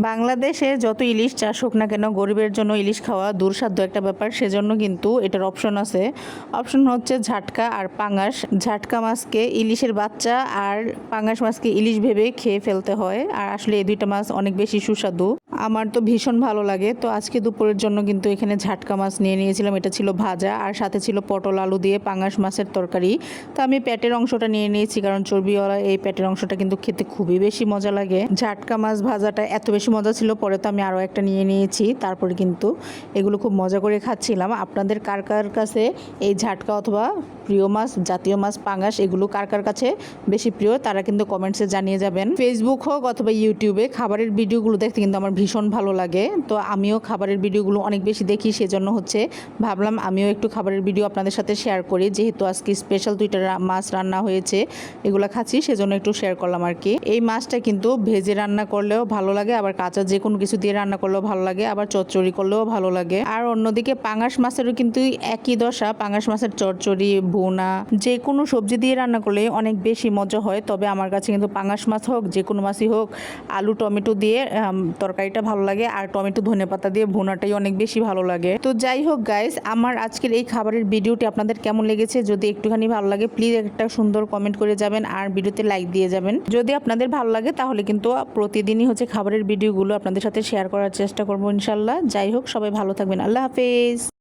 বাংলাদেশে যত ইলিশ চাষ হোক না কেন গরিবের জন্য ইলিশ খাওয়া দুঃসাধ্য একটা ব্যাপার। সেজন্য কিন্তু এটার অপশন আছে। অপশন হচ্ছে ঝাটকা আর পাঙাশ। ঝাটকা মাছকে ইলিশের বাচ্চা আর পাঙাশ মাছকে ইলিশ ভেবে খেয়ে ফেলতে হয়। আর আসলে এই দুইটা মাছ অনেক বেশি সুস্বাদু। আমার তো ভীষণ ভালো লাগে। তো আজকে দুপুরের জন্য কিন্তু এখানে ঝাটকা মাছ নিয়ে নিয়েছিলাম। এটা ছিল ভাজা আর সাথে ছিল পটল আলু দিয়ে পাঙাশ মাছের তরকারি। তো আমি পেটের অংশটা নিয়ে নিয়েছি, কারণ চর্বিওয়ালা এই পেটের অংশটা কিন্তু খেতে খুবই বেশি মজা লাগে। ঝাটকা মাছ ভাজাটা এত বেশি মজা ছিল, পরে তো আমি আরও একটা নিয়ে নিয়েছি। তারপরে কিন্তু এগুলো খুব মজা করে খাচ্ছিলাম। আপনাদের কার কার কাছে এই ঝাটকা অথবা প্রিয় মাছ, জাতীয় মাছ পাঙাশ, এগুলো কার কার কাছে বেশি প্রিয় তারা কিন্তু কমেন্টসে জানিয়ে যাবেন। ফেসবুক হোক অথবা ইউটিউবে খাবারের ভিডিওগুলো দেখতে কিন্তু আমার ভীষণ ভালো লাগে। তো আমিও খাবারের ভিডিওগুলো অনেক বেশি দেখি, সেজন্য হচ্ছে ভাবলাম আমিও একটু খাবারের ভিডিও আপনাদের সাথে শেয়ার করি। যেহেতু আজকে স্পেশাল দুইটা মাছ রান্না হয়েছে, এগুলো খাচ্ছি, সেজন্য একটু শেয়ার করলাম আর কি। এই মাছটা কিন্তু ভেজে রান্না করলেও ভালো লাগে, আবার কাঁচা যে কোনো কিছু দিয়ে রান্না করলেও ভালো লাগে, আবার চচ্চড়ি করলেও ভালো লাগে। আর অন্যদিকে পাঙাশ মাছেরও কিন্তু একই দশা। পাঙাশ মাছের চচ্চড়ি, ভুনা, যে কোনো সবজি দিয়ে রান্না করলে অনেক বেশি মজা হয়। তবে আমার কাছে কিন্তু পাঙাশ মাছ হোক, যে কোনো মাছই হোক, আলু টমেটো দিয়ে তরকারিটা ভালো লাগে, আর টমেটো ধনেপাতা দিয়ে ভুনাটাই অনেক বেশি ভালো লাগে। তো যাই হোক গাইস, আমার আজকের এই খাবারের ভিডিওটি আপনাদের কেমন লেগেছে? যদি একটুখানি ভালো লাগে প্লিজ একটা সুন্দর কমেন্ট করে যাবেন, আর ভিডিওতে লাইক দিয়ে যাবেন। যদি আপনাদের ভালো লাগে তাহলে কিন্তু প্রতিদিনই হচ্ছে খাবারের ভিডিওগুলো আপনাদের সাথে শেয়ার করার চেষ্টা করবো ইনশাল্লাহ। যাই হোক, সবাই ভালো থাকবেন। আল্লাহ হাফেজ।